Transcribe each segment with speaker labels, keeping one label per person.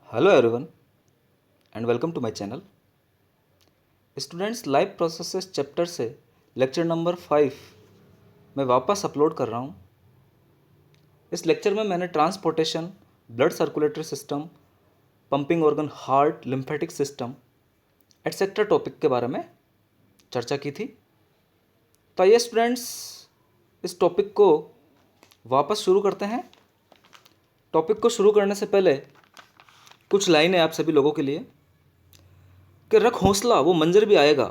Speaker 1: Hello everyone and welcome to my channel. Students, life processes chapter से lecture number 5 मैं वापस upload कर रहा हूँ। इस लेक्चर में मैंने transportation, blood circulatory system, pumping organ heart, lymphatic system etcetera topic के बारे में चर्चा की थी। तो आइए स्टूडेंट्स, इस टॉपिक को वापस शुरू करते हैं। टॉपिक को शुरू करने से पहले कुछ लाइनें आप सभी लोगों के लिए कि रख हौसला वो मंजर भी आएगा,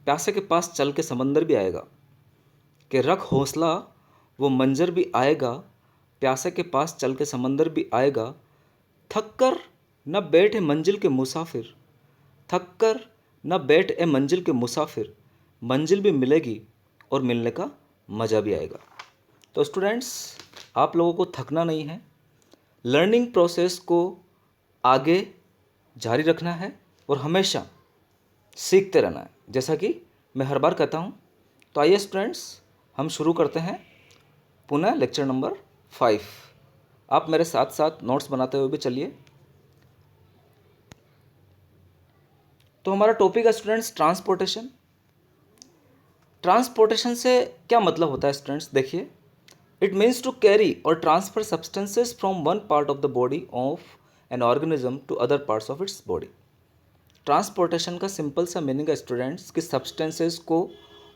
Speaker 1: प्यासे के पास चल के समंदर भी आएगा। कि रख हौसला वो मंजर भी आएगा, प्यासे के पास चल के समंदर भी आएगा। थक कर न बैठे मंजिल के मुसाफिर, थक कर न बैठ ए मंजिल के मुसाफिर, मंजिल भी मिलेगी और मिलने का मज़ा भी आएगा। तो स्टूडेंट्स, आप लोगों को थकना नहीं है, लर्निंग प्रोसेस को आगे जारी रखना है और हमेशा सीखते रहना है, जैसा कि मैं हर बार कहता हूँ। तो आइए स्टूडेंट्स, हम शुरू करते हैं पुनः लेक्चर नंबर 5। आप मेरे साथ साथ नोट्स बनाते हुए भी चलिए। तो हमारा टॉपिक है स्टूडेंट्स ट्रांसपोर्टेशन। ट्रांसपोर्टेशन से क्या मतलब होता है स्टूडेंट्स? देखिए, इट मीन्स टू कैरी और transfer substances from one part of the body of an organism to other parts of its body. Transportation का सिंपल सा मीनिंग है स्टूडेंट्स कि सब्सटेंसेस को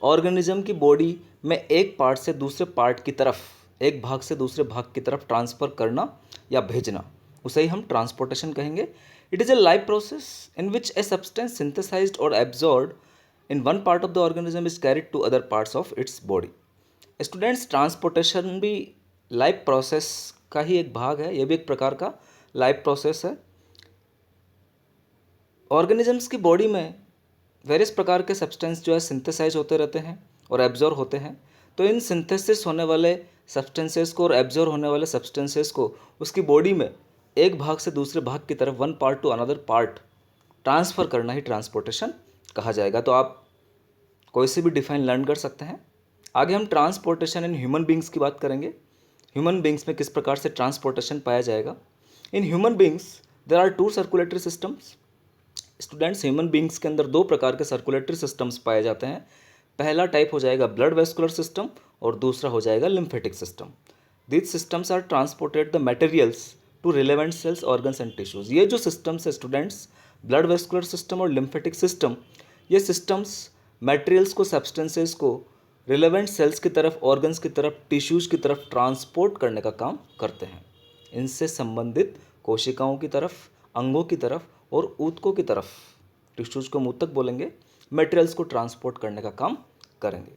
Speaker 1: ऑर्गेनिज्म की बॉडी में एक पार्ट से दूसरे पार्ट की तरफ, एक भाग से दूसरे भाग की तरफ ट्रांसफ़र करना या भेजना, उसे ही हम ट्रांसपोर्टेशन कहेंगे। It is a life process in which a substance synthesized और absorbed in one part of the organism is carried to other parts of its body. Students, transportation भी लाइफ प्रोसेस का ही एक भाग है, यह भी एक प्रकार का लाइफ प्रोसेस है। ऑर्गेनिजम्स की बॉडी में वेरियस प्रकार के सब्सटेंस जो है सिंथेसाइज होते रहते हैं और एब्जॉर्ब होते हैं। तो इन सिंथेसिस होने वाले सब्सटेंसेस को और एब्जॉर्ब होने वाले सब्सटेंसेस को उसकी बॉडी में एक भाग से दूसरे भाग की तरफ, one part two another part, transfer करना ही ट्रांसपोर्टेशन कहा जाएगा। तो आप कोई से भी डिफाइन लर्न कर सकते हैं। आगे हम ट्रांसपोर्टेशन इन ह्यूमन बींग्स की बात करेंगे। ह्यूमन बींग्स में किस प्रकार से ट्रांसपोर्टेशन पाया जाएगा। In human beings there are 2 circulatory systems. Students, human beings के अंदर 2 प्रकार के सर्कुलेटरी सिस्टम्स पाए जाते हैं। पहला टाइप हो जाएगा ब्लड वेस्कुलर सिस्टम और दूसरा हो जाएगा lymphatic system. These systems are transported the materials to relevant cells, organs and tissues. ये जो सिस्टम्स है स्टूडेंट्स, ब्लड वेस्कुलर सिस्टम और लिम्फेटिक सिस्टम, ये सिस्टम्स मटेरियल्स को, सब्सटेंसेस को रिलेवेंट सेल्स की तरफ, ऑर्गन्स की तरफ, टिश्यूज की तरफ ट्रांसपोर्ट करने का काम करते हैं। इनसे संबंधित कोशिकाओं की तरफ, अंगों की तरफ और ऊतकों की तरफ, टिश्यूज को ऊतक बोलेंगे, मटेरियल्स को ट्रांसपोर्ट करने का काम करेंगे।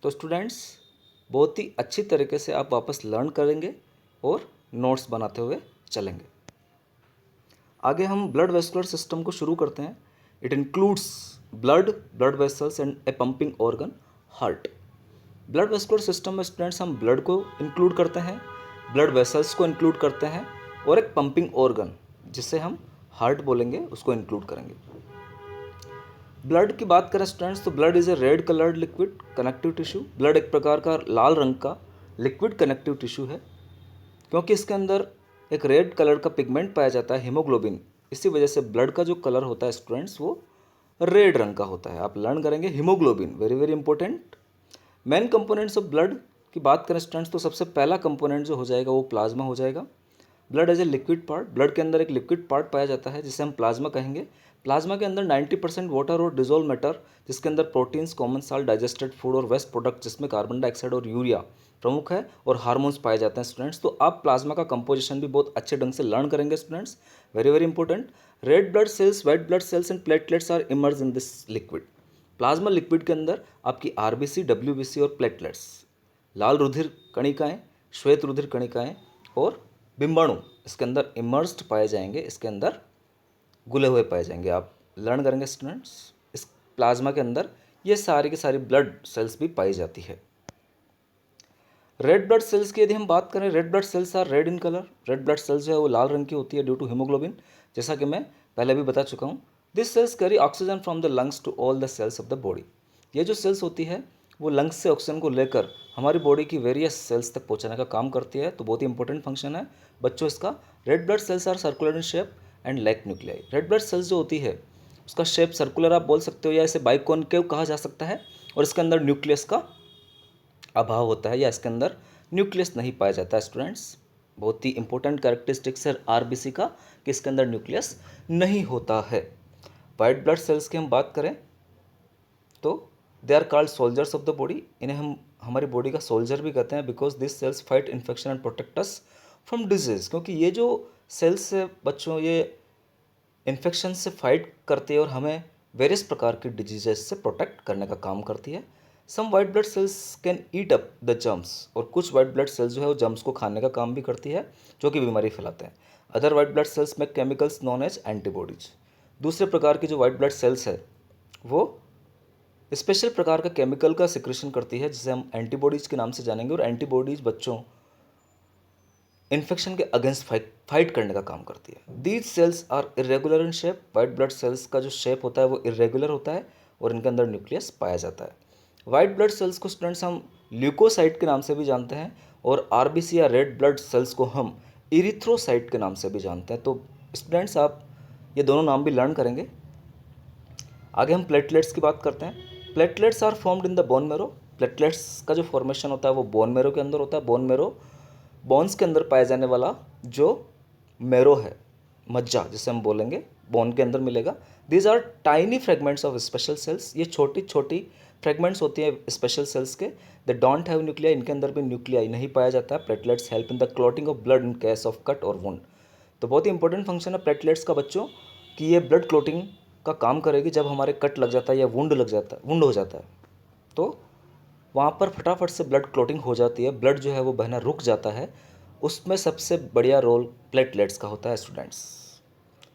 Speaker 1: तो स्टूडेंट्स, बहुत ही अच्छी तरीके से आप वापस लर्न करेंगे और नोट्स बनाते हुए चलेंगे। आगे हम ब्लड वेस्कुलर सिस्टम को शुरू करते हैं। It includes blood vessels and A pumping organ heart. Blood vascular system में स्टूडेंट्स हम ब्लड को इंक्लूड करते हैं, ब्लड वेसल्स को इंक्लूड करते हैं और एक पंपिंग ऑर्गन, जिसे हम हार्ट बोलेंगे, उसको इंक्लूड करेंगे। ब्लड की बात करें स्टूडेंट्स, तो blood is a red coloured liquid connective tissue. Blood एक प्रकार का लाल रंग का लिक्विड कनेक्टिव टिश्यू है, क्योंकि इसके अंदर एक रेड कलर का पिगमेंट पाया जाता है, हीमोग्लोबिन। इसी वजह से ब्लड का जो कलर होता है स्टूडेंट्स, वो रेड रंग का होता है। आप लर्न करेंगे haemoglobin, very very important. Main components of blood की बात करें स्टूडेंट्स, तो सबसे पहला कंपोनेंट जो हो जाएगा वो प्लाज्मा हो जाएगा। Blood as a liquid part, blood के अंदर एक लिक्विड पार्ट पाया जाता है जिसे हम प्लाज्मा कहेंगे। प्लाज्मा के अंदर 90% वाटर और डिजोल्व मैटर, जिसके अंदर proteins, common salt, digested food और वेस्ट प्रोडक्ट, जिसमें कार्बन डाइऑक्साइड और यूरिया प्रमुख है, और हार्मोन्स पाए जाते हैं स्टूडेंट्स। तो आप प्लाज्मा का कंपोजिशन भी बहुत अच्छे ढंग से लर्न करेंगे students, very very important. Red blood cells, white blood cells and platelets are emerge in this liquid. Plasma liquid के अंदर आपकी आरबीसी, डब्ल्यूबीसी और प्लेटलेट्स, लाल रुधिर कणिकाएँ, श्वेत रुधिर कणिकाएँ और बिंबाणु इसके अंदर इमर्स्ड पाए जाएंगे, इसके अंदर घुले हुए पाए जाएंगे। आप लर्न करेंगे स्टूडेंट्स, इस प्लाज्मा के अंदर ये सारी की सारी ब्लड सेल्स भी पाई जाती है। रेड ब्लड सेल्स की यदि हम बात करें, red blood cells are red in colour. Red blood cells जो है वो लाल रंग की होती है ड्यू टू हीमोग्लोबिन, जैसा कि मैं पहले भी बता चुका हूँ। This cells carry oxygen from the lungs to all the cells of the body. ये जो सेल्स होती है वो लंग्स से ऑक्सीजन को लेकर हमारी बॉडी की वेरियस सेल्स तक पहुंचाने का काम करती है। तो बहुत ही इंपॉर्टेंट फंक्शन है बच्चों इसका। Red blood cells are circular in shape and lack nuclei. Red blood cells जो होती है उसका शेप सर्कुलर आप बोल सकते हो या इसे बाइकॉनकेव कहा जा सकता है, और इसके अंदर न्यूक्लियस का अभाव होता है या इसके अंदर न्यूक्लियस नहीं पाया जाता है स्टूडेंट्स। बहुत ही इंपॉर्टेंट कैरेक्टरिस्टिक्स है आरबीसी का कि इसके अंदर न्यूक्लियस नहीं होता है। वाइट ब्लड सेल्स की हम बात करें तो they are called soldiers of the body. इन्हें हम हमारी बॉडी का सोल्जर भी कहते हैं because this cells fight infection and protect us from disease. क्योंकि ये जो सेल्स है बच्चों, ये इन्फेक्शन से फाइट करती है और हमें वेरियस प्रकार की डिजीजेस से प्रोटेक्ट करने का काम करती है। Some white blood cells can eat up the germs, और कुछ वाइट ब्लड सेल्स जो है वो जर्म्स को खाने का काम भी करती है जो कि बीमारी फैलाते हैं। अदर वाइट ब्लड सेल्स में केमिकल्स नॉन एज एंटीबॉडीज। दूसरे प्रकार की जो वाइट ब्लड सेल्स है वो स्पेशल प्रकार का केमिकल का सिक्रेशन करती है जिसे हम एंटीबॉडीज के नाम से जानेंगे, और एंटीबॉडीज बच्चों इन्फेक्शन के अगेंस्ट फाइट करने का काम करती है। These cells are irregular in shape. White blood cells का जो शेप होता है वो इरेगुलर होता है और इनके अंदर न्यूक्लियस पाया जाता है। वाइट ब्लड सेल्स को स्टूडेंट्स हम ल्यूकोसाइट के नाम से भी जानते हैं, और आरबीसी या रेड ब्लड सेल्स को हम इरिथ्रोसाइट के नाम से भी जानते हैं। तो स्टूडेंट्स आप ये दोनों नाम भी लर्न करेंगे। आगे हम प्लेटलेट्स की बात करते हैं। Platelets are formed in the bone marrow. Platelets का जो फॉर्मेशन होता है वो बोन मेरो के अंदर होता है। बोन मेरो बोन्स के अंदर पाया जाने वाला जो मेरो है, मज्जा जिसे हम बोलेंगे, बोन के अंदर मिलेगा। These are tiny fragments of special cells. ये छोटी छोटी फ्रेगमेंट्स होती हैं स्पेशल सेल्स के। They don't have nuclei. इनके अंदर भी न्यूक्लियाई नहीं पाया जाता है। Platelets help in the clotting of blood in case of cut और वुंड। तो बहुत ही इंपॉर्टेंट फंक्शन है प्लेटलेट्स का बच्चों कि ये ब्लड क्लॉटिंग का काम करेगी। जब हमारे कट लग जाता है या वुंड हो जाता है तो वहाँ पर फटाफट से ब्लड क्लॉटिंग हो जाती है, ब्लड जो है वो बहना रुक जाता है। उसमें सबसे बढ़िया रोल प्लेटलेट्स का होता है स्टूडेंट्स।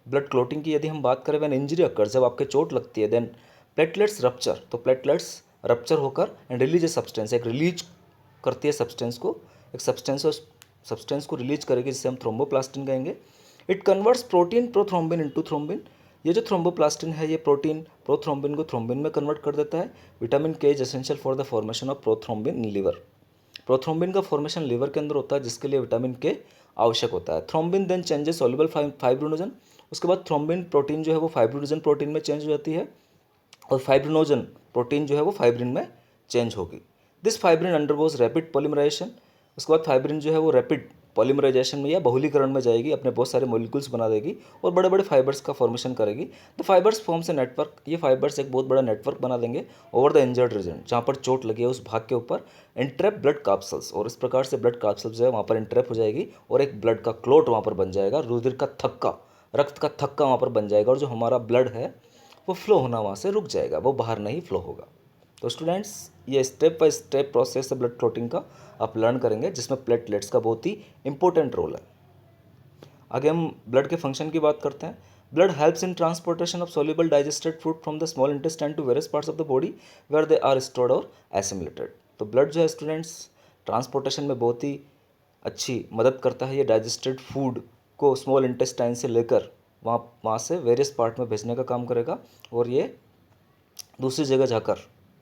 Speaker 1: ब्लड क्लॉटिंग की यदि हम बात करें व्हेन इंजरी अकर, जब आपके चोट लगती है, देन प्लेटलेट्स रप्चर। तो प्लेटलेट्स रप्चर होकर एंड रिलीज ए सब्सटेंस, एक रिलीज करती है सब्सटेंस को, एक सब्सटेंस को रिलीज करेगी जिसे हम थ्रोम्बोप्लास्टिन कहेंगे। It converts protein prothrombin into thrombin. ये जो थ्रोम्बोप्लास्टिन है ये प्रोटीन प्रोथ्रोम्बिन को थ्रोम्बिन में कन्वर्ट कर देता है। Vitamin K is essential for the formation of prothrombin in liver. Prothrombin का फॉर्मेशन लीवर के अंदर होता है जिसके लिए विटामिन के आवश्यक होता है। Thrombin then changes soluble fibrinogen. उसके बाद थ्रोम्बिन प्रोटीन जो है वो फाइब्रिनोजन प्रोटीन में चेंज हो जाती है, और फाइब्रिनोजन प्रोटीन जो है वो फाइब्रिन में चेंज होगी। This fibrin undergoes rapid polymerisation. उसके बाद फाइब्रिन जो है वो रैपिड पॉलीमराइजेशन में या बहुलीकरण में जाएगी, अपने बहुत सारे मॉलिक्यूल्स बना देगी और बड़े बड़े फाइबर्स का फॉर्मेशन करेगी। The fibres forms a network. ये फाइबर्स एक बहुत बड़ा नेटवर्क बना देंगे ओवर द इंजर्ड रीजन, जहाँ पर चोट लगी है उस भाग के ऊपर। इंट्रैप ब्लड कैप्सूल्स, और इस प्रकार से ब्लड कैप्सूल्स जो है वहाँ पर इंट्रैप हो जाएगी और एक ब्लड का क्लोट वहाँ पर बन जाएगा। रुधिर का थक्का, रक्त का थक्का वहाँ पर बन जाएगा, और जो हमारा ब्लड है वो फ्लो होना वहाँ से रुक जाएगा, वो बाहर नहीं फ्लो होगा। तो स्टूडेंट्स ये स्टेप बाय स्टेप प्रोसेस है ब्लड क्लॉटिंग का, आप लर्न करेंगे जिसमें प्लेटलेट्स का बहुत ही इंपॉर्टेंट रोल है। आगे हम ब्लड के फंक्शन की बात करते हैं। Blood helps in transportation of soluble digested food from the small intestine to various parts of the body where they are stored और एसिमिलेटेड। तो ब्लड जो है स्टूडेंट्स ट्रांसपोर्टेशन में बहुत ही अच्छी मदद करता है। ये डाइजेस्टेड फूड को स्मॉल इंटेस्टाइन से लेकर वहाँ से वेरियस पार्ट में भेजने का काम करेगा, और ये दूसरी जगह जाकर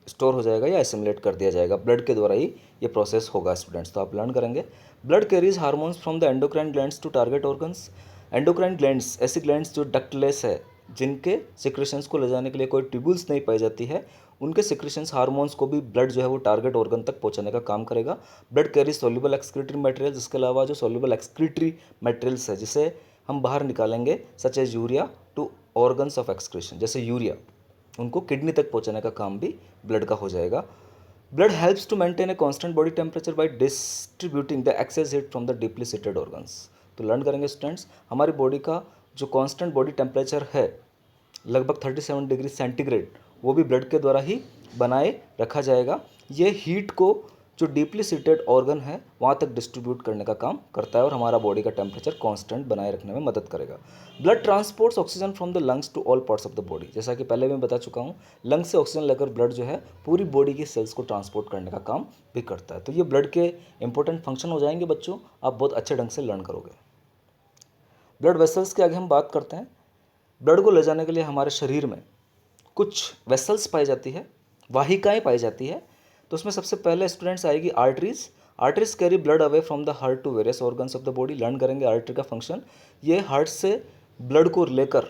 Speaker 1: स्टोर हो जाएगा या एसिमुलेट कर दिया जाएगा। ब्लड के द्वारा ही ये प्रोसेस होगा स्टूडेंट्स। तो आप लर्न करेंगे। Blood carries hormones from the endocrine glands to target organs. Endocrine glands ऐसी ग्लैंड्स जो डक्टलेस है, जिनके सिक्रेशंस को ले जाने के लिए कोई ट्यूब्यूल्स नहीं पाई जाती है, उनके सिक्रेशंस हार्मोन्स को भी ब्लड जो है वो टारगेट ऑर्गन तक पहुंचाने का काम करेगा। Blood carries soluble excretory material. इसके अलावा जो सोल्यूबल एक्सक्रीटरी मटेरियल्स है जिसे हम बाहर निकालेंगे, such as urea, to organs of excretion, जैसे यूरिया, उनको किडनी तक पहुंचाने का काम भी ब्लड का हो जाएगा। Blood helps to maintain a constant body temperature by distributing the excess heat from the deeply seated organs. तो लर्न करेंगे स्टूडेंट्स, हमारी बॉडी का जो कांस्टेंट बॉडी टेम्परेचर है लगभग 37 डिग्री सेंटीग्रेड, वो भी ब्लड के द्वारा ही बनाए रखा जाएगा। ये हीट को जो डीपली सीटेड ऑर्गन है वहाँ तक डिस्ट्रीब्यूट करने का काम करता है और हमारा बॉडी का टेम्परेचर कांस्टेंट बनाए रखने में मदद करेगा। Blood transports oxygen from the lungs to all parts of the body. जैसा कि पहले मैं बता चुका हूँ, लंग्स से ऑक्सीजन लेकर ब्लड जो है पूरी बॉडी की सेल्स को ट्रांसपोर्ट करने का काम भी करता है। तो ये ब्लड के इंपॉर्टेंट फंक्शन हो जाएंगे बच्चों, आप बहुत अच्छे ढंग से लर्न करोगे। ब्लड वेसल्स की आगे हम बात करते हैं। ब्लड को ले जाने के लिए हमारे शरीर में कुछ वेसल्स पाई जाती है, वाहिकाएँ पाई जाती है। तो उसमें सबसे पहले स्टूडेंट्स आएगी arteries. Arteries carry blood away from the heart to various organs of the body. Learn करेंगे आर्टरी का फंक्शन। ये हार्ट से ब्लड को लेकर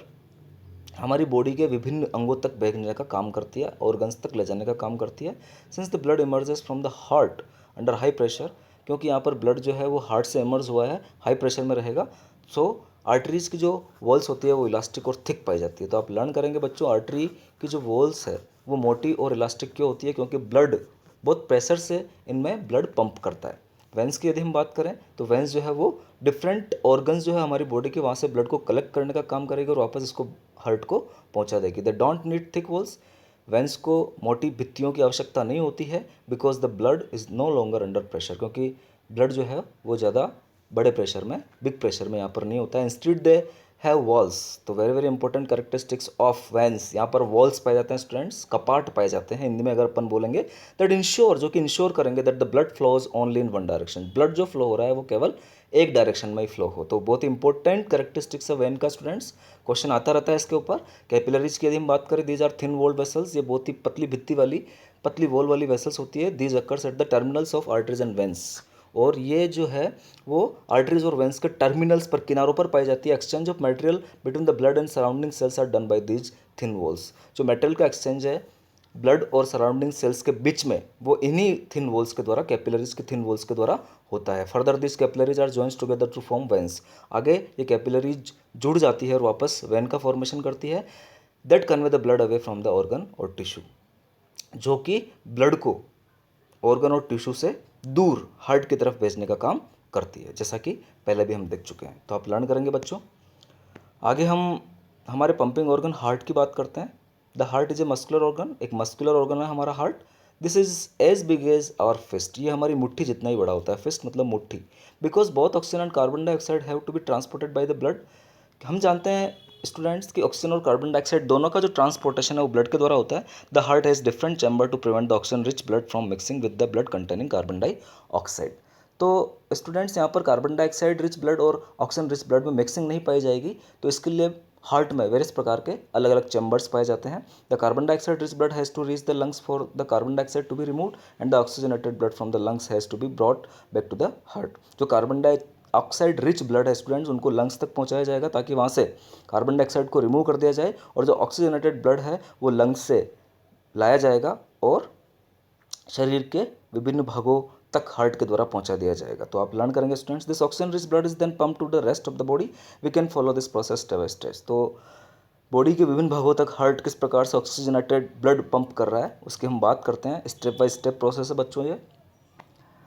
Speaker 1: हमारी बॉडी के विभिन्न अंगों तक भेजने का काम करती है, ऑर्गन्स तक ले जाने का काम करती है। Since the blood emerges from the heart under high pressure, क्योंकि यहाँ पर ब्लड जो है वो हार्ट से इमर्ज हुआ है, हाई प्रेशर में रहेगा, सो आर्टरीज की जो वॉल्स होती है वो इलास्टिक और थिक पाई जाती है। तो आप लर्न करेंगे बच्चों, आर्टरी की जो वॉल्स है वो मोटी और इलास्टिक क्यों होती है, क्योंकि ब्लड बहुत प्रेशर से इनमें ब्लड पंप करता है। वेंस की यदि हम बात करें तो वेंस जो है वो डिफरेंट ऑर्गन्स जो है हमारी बॉडी के, वहाँ से ब्लड को कलेक्ट करने का काम करेगी और वापस इसको हार्ट को पहुँचा देगी। They don't need thick walls, veins को मोटी भित्तियों की आवश्यकता नहीं होती है, because the blood is no longer under pressure, क्योंकि ब्लड जो है वो ज़्यादा बड़े प्रेशर में, बिग प्रेशर में यहाँ पर नहीं होता है। इंस्टीड दे हैव वॉल्स, तो very very important characteristics of veins, यहाँ पर वॉल्स पाए जाते हैं स्टूडेंट्स, कपाट पाए जाते हैं हिंदी में अगर अपन बोलेंगे, दैट इंश्योर, जो कि इंश्योर करेंगे that the blood flows only in one direction, blood जो फ्लो हो रहा है वो केवल एक डायरेक्शन में ही फ्लो हो। तो बहुत इंपॉर्टेंट कैरेक्टरिस्टिक्स है वेन का स्टूडेंट्स, क्वेश्चन आता रहता है इसके ऊपर। कैपिलरीज की यदि हम बात करें, these are thin walled vessels, ये बहुत ही पतली भित्ती वाली, पतली वॉल वाली वेसल्स होती है। These occurs at the terminals of arteries and veins, और ये जो है वो आर्टरीज और वेंस के टर्मिनल्स पर, किनारों पर पाई जाती है। Exchange of material between the blood and surrounding cells are done by these thin walls, जो मेटेरियल का एक्सचेंज है ब्लड और सराउंडिंग सेल्स के बीच में, वो इन्हीं थिन वॉल्स के द्वारा, कैपिलरीज के थिन वॉल्स के द्वारा होता है। Further this capillaries are joins together to form veins, आगे ये कैपिलरीज जुड़ जाती है और वापस वेन का फॉर्मेशन करती है। That convey the blood away from the organ और टिश्यू, जो कि ब्लड को ऑर्गन और टिश्यू से दूर हार्ट की तरफ भेजने का काम करती है, जैसा कि पहले भी हम देख चुके हैं। तो आप लर्न करेंगे बच्चों। आगे हम हमारे पंपिंग ऑर्गन हार्ट की बात करते हैं। The heart is a muscular organ, एक मस्कुलर ऑर्गन है हमारा heart. This is as big as our fist, ये हमारी मुट्ठी जितना ही बड़ा होता है, फिस्ट मतलब मुट्ठी। Because both oxygen and carbon dioxide have to be transported by the blood, हम जानते हैं स्टूडेंट्स कि ऑक्सीजन और कार्बन डाइऑक्साइड दोनों का जो ट्रांसपोर्टेशन है वो ब्लड के द्वारा होता है। The heart has different chamber to prevent the oxygen rich blood from mixing with the blood containing carbon dioxide. तो स्टूडेंट्स यहाँ पर कार्बन डाइऑक्साइड रिच ब्लड और ऑक्सीजन रिच ब्लड में मिक्सिंग नहीं पाई जाएगी, तो इसके लिए हार्ट में वेरियस प्रकार के अलग अलग चैम्बर्स पाए जाते हैं। The carbon dioxide rich blood has to reach the lungs for the carbon dioxide to be removed and the oxygenated blood from the lungs has to be brought back to the heart. जो carbon oxide rich blood है students, उनको lungs तक पहुंचाया जाएगा ताकि वहाँ से carbon dioxide को रिमूव कर दिया जाए, और जो ऑक्सीजनेटेड ब्लड है वो लंग्स से लाया जाएगा और शरीर के विभिन्न भागों तक हार्ट के द्वारा पहुंचा दिया जाएगा। तो आप लर्न करेंगे students, this oxygen rich blood is then pump to the rest of the body, we can follow this process step by step. तो बॉडी के विभिन्न भागों तक हार्ट किस प्रकार से ऑक्सीजनेटेड ब्लड पंप कर रहा है उसकी हम बात करते हैं। स्टेप बाय स्टेप प्रोसेस है बच्चों ये।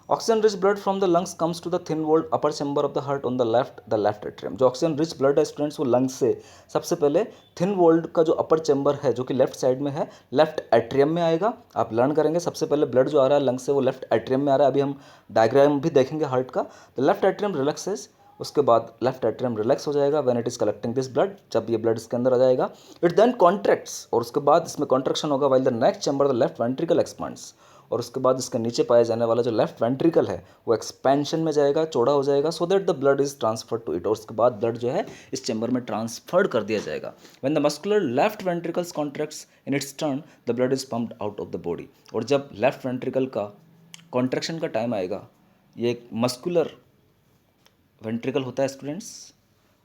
Speaker 1: Oxygen rich blood from the lungs comes to the thin walled upper chamber of the heart on the left atrium. जो ऑक्सीजन रिच ब्लड है स्टूडेंट्स वो लंग्स से सबसे पहले थिन वॉल्ड का जो अपर चैम्बर है जो कि लेफ्ट साइड में है, लेफ्ट एट्रियम में आएगा। आप लर्न करेंगे सबसे पहले ब्लड जो आ रहा है लंग्स से वो लेफ्ट एट्रियम में आ रहा है। अभी हम डायग्राम भी देखेंगे हार्ट का। द लेफ्ट एट्रियम रिलैक्सेस, उसके बाद लेफ्ट एट्रियम रिलैक्स हो जाएगा when it is collecting this blood, जब ये ब्लड इसके अंदर आ जाएगा। इट देन कॉन्ट्रैक्ट्स, और उसके बाद इसमें कॉन्ट्रैक्शन होगा while the next chamber the left ventricle expands, और उसके बाद इसके नीचे पाया जाने वाला जो लेफ्ट वेंट्रिकल है वो एक्सपेंशन में जाएगा, चौड़ा हो जाएगा, so that the blood is transferred to it, और उसके बाद ब्लड जो है इस चैम्बर में ट्रांसफर्ड कर दिया जाएगा। When the muscular left ventricles contracts in its turn the blood is pumped out of the body, और जब लेफ्ट वेंट्रिकल का कॉन्ट्रैक्शन का टाइम आएगा, ये एक मस्कुलर वेंट्रिकल होता है स्टूडेंट्स,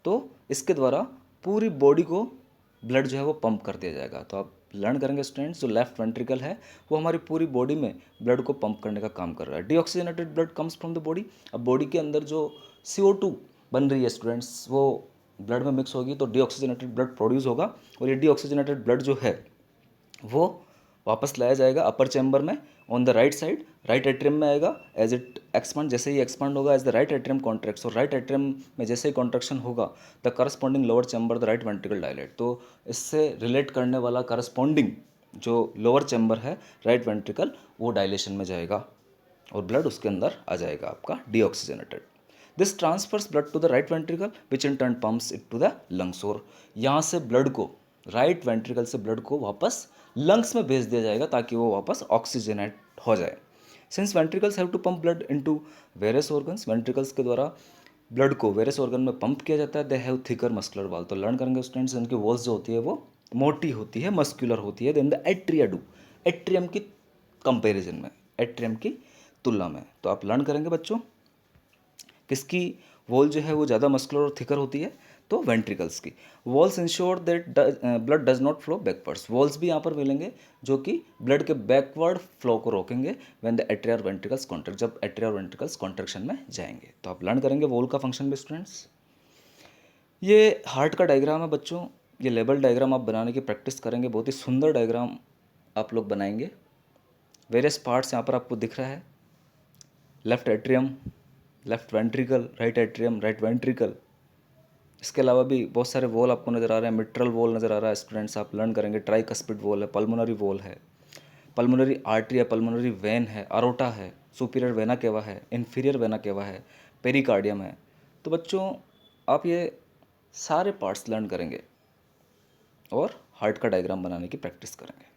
Speaker 1: तो इसके द्वारा पूरी बॉडी को ब्लड जो है वो पंप कर दिया जाएगा। तो आप लर्न करेंगे स्टूडेंट्स, जो लेफ्ट वेंट्रिकल है वो हमारी पूरी बॉडी में ब्लड को पंप करने का काम कर रहा है। Deoxygenated blood comes from the body, अब बॉडी के अंदर जो CO2 बन रही है स्टूडेंट्स वो ब्लड में मिक्स होगी तो डीऑक्सीजनेटेड ब्लड प्रोड्यूस होगा, और ये डीऑक्सीजनेटेड ब्लड जो है वो वापस लाया जाएगा अपर चैम्बर में on the right side, right atrium में आएगा। एज इट एक्सपांड, जैसे ही एक्सपांड होगा as the right atrium contracts, और राइट एट्रियम में जैसे ही कॉन्ट्रैक्शन होगा the corresponding lower chamber the right ventricle dilate, तो इससे रिलेट करने वाला करस्पॉन्डिंग जो लोअर चैम्बर है राइट वेंट्रिकल वो डायलेशन में जाएगा और ब्लड उसके अंदर आ जाएगा आपका deoxygenated. This transfers blood to the right ventricle which in turn pumps it to the lungs, और यहाँ से ब्लड को राइट वेंट्रिकल से ब्लड को वापस लंग्स में भेज दिया जाएगा ताकि वो वापस ऑक्सीजनेट हो जाए। Since ventricles have to pump blood into various organs, ventricles के द्वारा ब्लड को वेरियस ऑर्गन में पंप किया जाता है। They have thicker muscular wall, तो लर्न करेंगे स्टूडेंट्स इनकी वॉल्स जो होती है वो मोटी होती है, मस्कुलर होती है than the atria do, atrium की कंपेरिजन में, एट्रियम की तुलना में। तो आप लर्न करेंगे बच्चों किसकी वॉल जो है वो ज़्यादा मस्कुलर और थिकर होती है, तो वेंट्रिकल्स की। Walls ensure that blood does not flow backwards, walls भी यहाँ पर मिलेंगे जो कि ब्लड के बैकवर्ड फ्लो को रोकेंगे व्हेन द एट्रिया और वेंट्रिकल्स कॉन्ट्रैक्ट, जब एट्रिया और वेंट्रिकल्स कॉन्ट्रैक्शन में जाएंगे। तो आप लर्न करेंगे वॉल का फंक्शन भी स्टूडेंट्स। ये हार्ट का डायग्राम है बच्चों, ये लेवल डायग्राम आप बनाने की प्रैक्टिस करेंगे, बहुत ही सुंदर डायग्राम आप लोग बनाएंगे। वेरियस पार्ट्स यहाँ पर आपको दिख रहा है, left atrium, left ventricle, right atrium, right ventricle. इसके अलावा भी बहुत सारे वॉल आपको नज़र आ रहे हैं, मिट्रल वॉल नज़र आ रहा है स्टूडेंट्स, आप लर्न करेंगे। ट्राइकस्पिड वॉल है, पल्मोनरी वॉल है, पल्मोनरी आर्टरी है, पल्मोनरी वेन है, अरोटा है, सुपीरियर वेना केवा है, इन्फीरियर वेना केवा है, पेरिकार्डियम है। तो बच्चों आप ये सारे पार्ट्स लर्न करेंगे और हार्ट का डायग्राम बनाने की प्रैक्टिस करेंगे।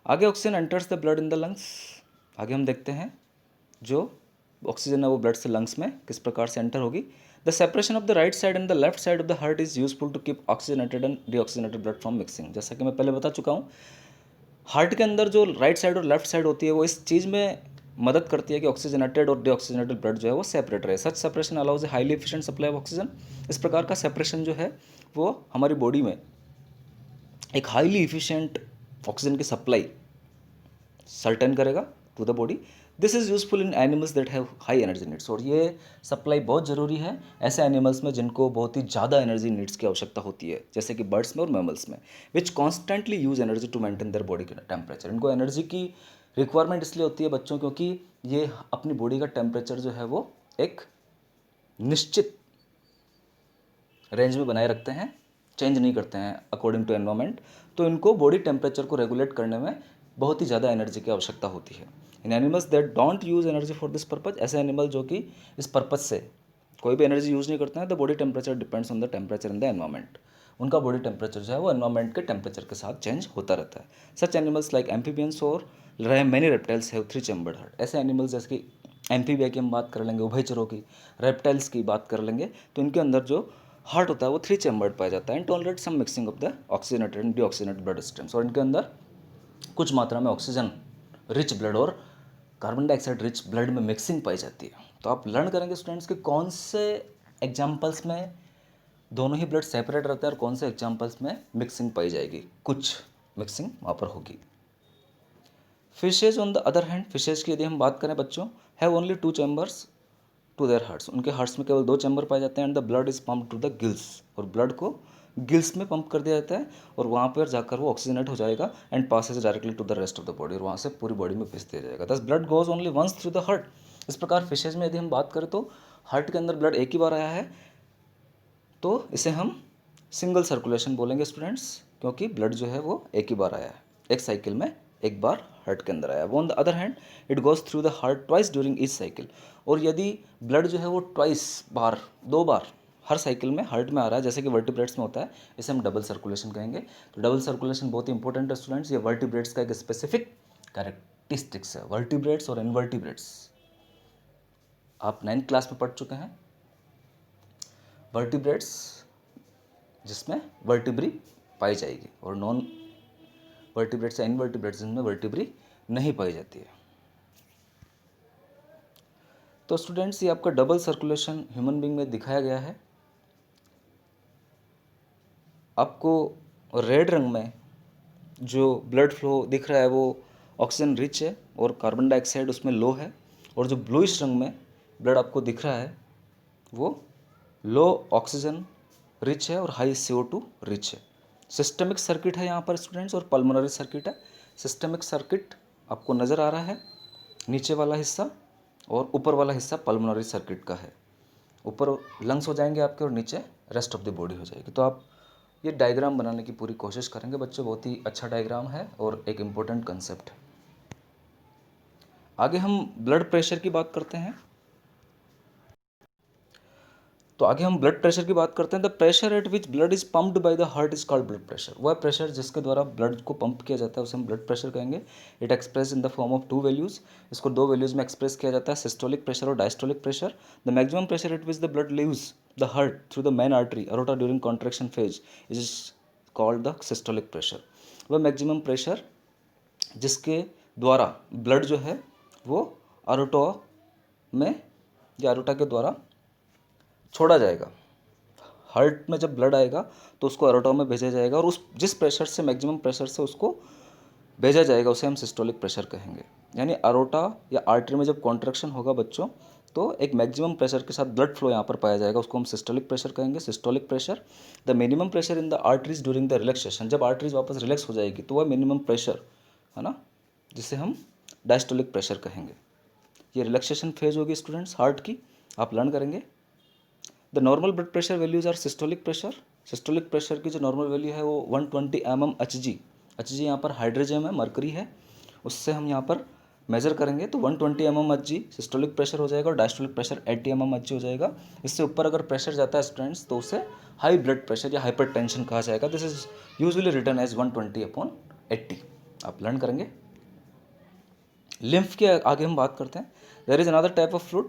Speaker 1: आगे oxygen enters the blood in the lungs. आगे हम देखते हैं जो ऑक्सीजन है वो ब्लड से लंग्स में किस प्रकार से एंटर होगी। The separation of the right side and the left side of the heart is useful to keep oxygenated and deoxygenated blood from mixing. जैसा कि मैं पहले बता चुका हूँ, हार्ट के अंदर जो राइट साइड और लेफ्ट साइड होती है वो इस चीज़ में मदद करती है कि ऑक्सीजनेटेड और डीऑक्सीजनेटेड ब्लड जो है वो सेपरेट रहे। Such separation allows a highly efficient supply of oxygen. इस प्रकार का सेपरेशन जो है वो हमारी बॉडी में एक हाईली इफिशिएंट ऑक्सीजन की सप्लाई सर्टेन करेगा to the body. This is useful in animals that have high energy needs. और ये सप्लाई बहुत ज़रूरी है ऐसे एनिमल्स में जिनको बहुत ही ज़्यादा एनर्जी नीड्स की आवश्यकता होती है, जैसे कि बर्ड्स में और मैमल्स में, which constantly use energy to maintain their body का टेम्परेचर। इनको एनर्जी की रिक्वायरमेंट इसलिए होती है बच्चों क्योंकि ये अपनी बॉडी का टेम्परेचर जो है वो एक निश्चित रेंज में बनाए रखते हैं, चेंज नहीं करते हैं अकॉर्डिंग टू एनवायरमेंट। तो इनको बॉडी टेम्परेचर को रेगुलेट करने में बहुत ही ज़्यादा एनर्जी की आवश्यकता होती है। In animals that don't use energy for this purpose, ऐसे एनिमल जो कि इस पर्पज से कोई भी एनर्जी यूज़ नहीं करते हैं, the body temperature depends on the temperature in the environment. उनका बॉडी टेम्परेचर जो है वो एनवायरमेंट के टेम्परेचर के साथ चेंज होता रहता है। सच एनिमल्स लाइक एम्फीबियंस और many reptiles have 3 chambered heart. ऐसे एनिमल्स जैसे कि एम्फीबिया की हम बात कर लेंगे, उभयचरों की, रेप्टाइल्स की बात कर लेंगे, तो इनके अंदर जो हार्ट होता है वो 3 चैम्बर्ड पाया जाता है and tolerate some mixing of the oxygenated and deoxygenated blood streams. और इनके अंदर कुछ मात्रा में ऑक्सीजन रिच ब्लड और कार्बन डाइऑक्साइड रिच ब्लड में मिक्सिंग पाई जाती है। तो आप लर्न करेंगे स्टूडेंट्स कि कौन से एग्जाम्पल्स में दोनों ही ब्लड सेपरेट रहते हैं और कौन से एग्जाम्पल्स में मिक्सिंग पाई जाएगी, कुछ मिक्सिंग वहाँ पर होगी। Fishes on the other hand, fishes की यदि हम बात करें बच्चों, have only 2 chambers to their hearts. उनके हार्ट्स में केवल 2 चैम्बर पाए जाते हैं and the blood is pump to the gills. और ब्लड को गिल्स में पंप कर दिया जाता है और वहाँ पर जाकर वो ऑक्सीजनेट हो जाएगा and passes directly to the rest of the body, और वहाँ से पूरी बॉडी में भेज दिया जाएगा। Thus blood goes only once through the heart. इस प्रकार फिशेज में यदि हम बात करें तो हार्ट के अंदर ब्लड एक ही बार आया है, तो इसे हम सिंगल सर्कुलेशन बोलेंगे स्टूडेंट्स, क्योंकि ब्लड जो है वो एक ही बार आया है, एक साइकिल में एक बार हार्ट के अंदर आया। On the other hand it goes through the heart twice during each cycle. और यदि ब्लड जो है वो ट्वाइस बार, 2 बार हर साइकिल में हार्ट में आ रहा है, जैसे कि वर्टिब्रेट्स में होता है, इसे हम डबल सर्कुलेशन कहेंगे। तो डबल सर्कुलेशन बहुत ही इंपॉर्टेंट है स्टूडेंट्स, ये वर्टिब्रेट्स का एक स्पेसिफिक कैरेक्टरिस्टिक्स है। वर्टिब्रेट्स और इनवर्टिब्रेट्स आप 9th क्लास में पढ़ चुके हैं। वर्टिब्रेट्स जिसमें वर्टिब्री पाई जाएगी और नॉन वर्टिब्रेट्स या इनवर्टिब्रेट्स जिनमें वर्टिब्री नहीं पाई जाती है। तो स्टूडेंट्स ये आपका डबल सर्कुलेशन ह्यूमन बीइंग में दिखाया गया है। आपको रेड रंग में जो ब्लड फ्लो दिख रहा है वो ऑक्सीजन रिच है और कार्बन डाइऑक्साइड उसमें लो है, और जो ब्लूइश रंग में ब्लड आपको दिख रहा है वो लो ऑक्सीजन रिच है और हाई CO2 रिच है। सिस्टमिक सर्किट है यहाँ पर स्टूडेंट्स और पल्मोनरी सर्किट है। सिस्टमिक सर्किट आपको नज़र आ रहा है, नीचे वाला हिस्सा, और ऊपर वाला हिस्सा पल्मोनरी सर्किट का है। ऊपर लंग्स हो जाएंगे आपके और नीचे रेस्ट ऑफ द बॉडी हो जाएगी। तो आप ये डायग्राम बनाने की पूरी कोशिश करेंगे बच्चों, बहुत ही अच्छा डायग्राम है और एक इम्पोर्टेंट कंसेप्ट है। आगे हम ब्लड प्रेशर की बात करते हैं। तो आगे हम ब्लड प्रेशर की बात करते हैं। The pressure at which blood is pumped by the heart is called blood pressure. वह प्रेशर जिसके द्वारा ब्लड को पंप किया जाता है उसे हम ब्लड प्रेशर कहेंगे। It express in the form of 2 values. इसको 2 वैल्यूज में एक्सप्रेस किया जाता है, सिस्टोलिक प्रेशर और diastolic pressure. The maximum pressure at which the blood leaves the heart through the main artery aorta during contraction phase is called the systolic pressure. वह maximum pressure जिसके द्वारा blood जो है वो अरोटा में या aorta के द्वारा छोड़ा जाएगा हार्ट में जब ब्लड आएगा तो उसको एरोटा में भेजा जाएगा और उस जिस प्रेशर से, मैक्सिमम प्रेशर से उसको भेजा जाएगा, उसे हम सिस्टोलिक प्रेशर कहेंगे। यानी अरोटा या आर्टरी में जब कॉन्ट्रैक्शन होगा बच्चों, तो एक मैक्सिमम प्रेशर के साथ ब्लड फ्लो यहाँ पर पाया जाएगा, उसको हम सिस्टोलिक प्रेशर कहेंगे। Systolic pressure, the minimum pressure in the arteries during the relaxation, जब आर्टरीज वापस रिलैक्स हो जाएगी तो वह मिनिमम प्रेशर है ना, जिसे हम डायस्टोलिक प्रेशर कहेंगे। ये रिलैक्सेशन फेज होगी स्टूडेंट्स हार्ट की, आप लर्न करेंगे। The normal blood pressure values are systolic pressure. Systolic pressure की जो नॉर्मल वैल्यू है वो 120 mm Hg यहाँ पर हाइड्रोजन है, मरकरी है, उससे हम यहाँ पर मेजर करेंगे तो 120 mm सिस्टोलिक प्रेशर हो जाएगा और डायस्टोलिक प्रेशर 80 mm हो जाएगा। इससे ऊपर अगर प्रेशर जाता है स्टूडेंट्स तो उसे हाई ब्लड प्रेशर या हाइपरटेंशन कहा जाएगा। This is usually written as 120/80, आप लर्न करेंगे। लिम्फ के आगे हम बात करते हैं। There is another type of fluid,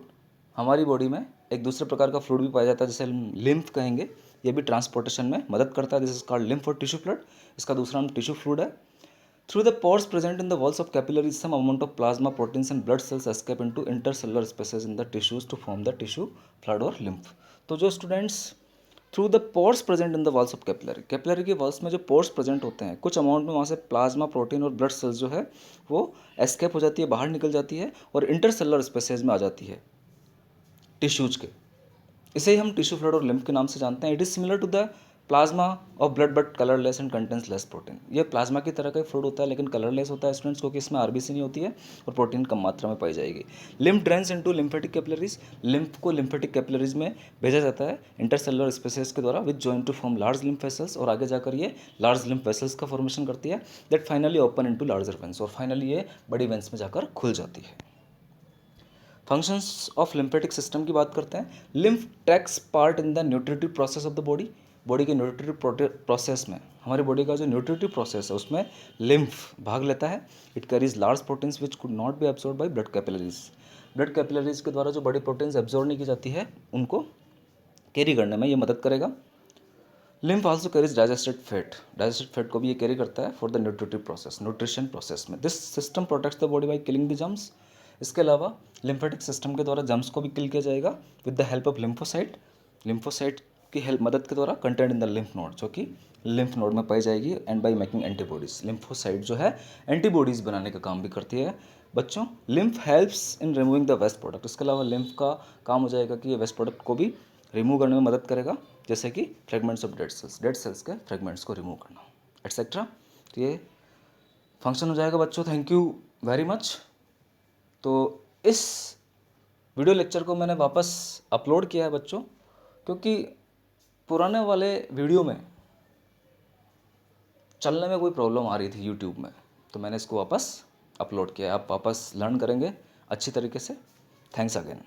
Speaker 1: हमारी बॉडी में एक दूसरे प्रकार का फ्लूइड भी पाया जाता है जिसे हम लिम्फ कहेंगे। ये भी ट्रांसपोर्टेशन में मदद करता है। दिस इज कॉल्ड लिम्फ और टिश्यू फ्लूइड, इसका दूसरा नाम टिश्यू फ्लूइड है। Through the pores present in the walls of capillaries some amount of plasma proteins and blood cells escape into intercellular spaces in the tissues to form the tissue fluid और lymph. तो जो students through the pores present in the walls of capillary, capillary के walls में जो pores present होते हैं, कुछ amount में वहाँ से प्लाज्मा प्रोटीन और ब्लड सेल्स जो है वो एस्केप हो जाती है, बाहर निकल जाती है और इंटरसेलुलर स्पेसेस में आ जाती है टिश्यूज के। इसे ही हम टिश्यू फ्लूइड और लिम्फ के नाम से जानते हैं। It is similar to the plasma of blood but colourless and contains less protein. ये प्लाज्मा की तरह का फ्लूइड होता है लेकिन कलरलेस होता है स्टूडेंट्स, क्योंकि इसमें आरबीसी नहीं होती है और प्रोटीन कम मात्रा में पाई जाएगी। Lymph drains into lymphatic capillaries, lymph को लिम्फेटिक कैपिलरीज में भेजा जाता है इंटरसेलुलर स्पेसेस के द्वारा which join to form large lymph vessels, और आगे जाकर ये लार्ज लिम्फ वेसल्स का फॉर्मेशन करती है that finally open into larger veins, और फाइनली ये बड़ी वेंस में जाकर खुल जाती है। फंक्शंस ऑफ लिम्फेटिक सिस्टम की बात करते हैं। Lymph takes part in the nutritive process of the body, body के न्यूट्रिटिव प्रोसेस में, हमारी बॉडी का जो न्यूट्रिटिव प्रोसेस है उसमें लिम्फ भाग लेता है। It carries large proteins which could not be absorb by blood capillaries, blood capillaries के द्वारा जो बड़ी प्रोटीन्स एब्जॉर्ब नहीं की जाती है उनको कैरी करने में ये मदद करेगा। Lymph also carries digested fat, digested fat को भी ये कैरी करता है for the nutritive process, nutrition process में। This system protects the body by killing the germs. इसके अलावा लिम्फेटिक सिस्टम के द्वारा जर्म्स को भी किल किया जाएगा with the help of lymphocyte, lymphocyte की हेल्प मदद के द्वारा content in the lymph node, जो कि लिम्फ नोड में पाई जाएगी, and by making antibodies. Lymphocyte जो है एंटीबॉडीज बनाने का काम भी करती है बच्चों। Lymph helps in removing the waste product, इसके अलावा लिम्फ का काम हो जाएगा कि ये वेस्ट प्रोडक्ट को भी रिमूव करने में मदद करेगा, जैसे कि फ्रेगमेंट्स ऑफ डेड सेल्स के फ्रेगमेंट्स को रिमूव करना एटसेट्रा। तो ये फंक्शन हो जाएगा बच्चों। Thank you very much. तो इस वीडियो लेक्चर को मैंने वापस अपलोड किया है बच्चों, क्योंकि पुराने वाले वीडियो में चलने में कोई प्रॉब्लम आ रही थी यूट्यूब में, तो मैंने इसको वापस अपलोड किया है। आप वापस लर्न करेंगे अच्छी तरीके से। Thanks again.